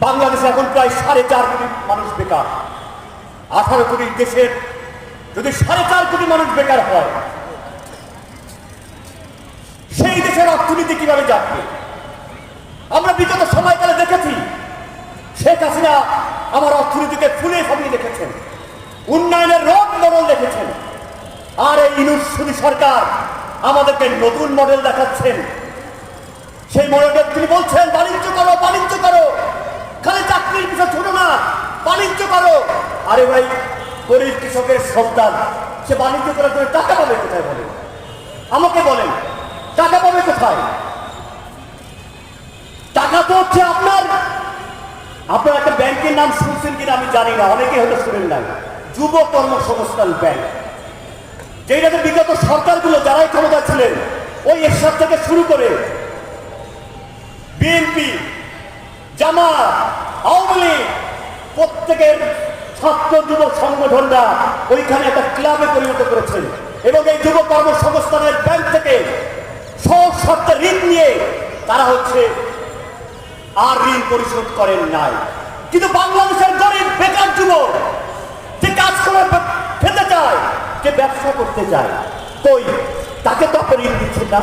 বাংলাদেশে এখন প্রায় 4.5 কোটি মানুষ বেকার। 18 কোটি দেশের যদি 4.5 কোটি মানুষ বেকার হয়, সেই দেশের অর্থনীতি কিভাবে যাবে? আমরা বিগত সময়কালে দেখেছি শেখ হাসিনা আমার অর্থনীতিকে ফুলে ফাটিয়ে রেখেছেন, উন্নয়নের রোড মডেল দেখেছেন। আর এই ইউনূস সরকার আমাদেরকে নতুন মডেল দেখাচ্ছেন। সেই মডেলটা তিনি বলছেন বাণিজ্য করো, বাণিজ্য করো, খালি চাকরির পিছনে ছোট না, বাণিজ্য করো। আরে ভাই, গরিব কৃষকের সন্তান, সে বাণিজ্য করার জন্য টাকা পাবে কোথায়? বলেন, আমাকে বলেন, টাকা পাবে কোথায়? টাকা তো হচ্ছে আপনার একটা ব্যাংকের নাম শুনছেন কিনা আমি জানি না, অনেকে হয়তো শুনেন নাই, যুব কর্মসংস্থান ব্যাংক, যেটাতে বিগত সরকারগুলো যারাই ক্ষমতা ছিলেন, ওই এরশাদ থেকে শুরু করে বিএনপি, জামাত, আওয়ামী লীগ, প্রত্যেকের ছাত্র যুব সংগঠনরা ওইখানে একটা ক্লাবে পরিণত করেছেন এবং এই যুব কর্মসংস্থানের ব্যাংক থেকে সব শর্তে ঋণ নিয়ে তারা আর ঋণ পরিশোধ করেন নাই। কিন্তু বাংলাদেশের গরিব বেকার যুবক যে কাজ করে খেতে চায়, যে ব্যবসা করতে চায়, কই তাকে তো ঋণ দিচ্ছেন না।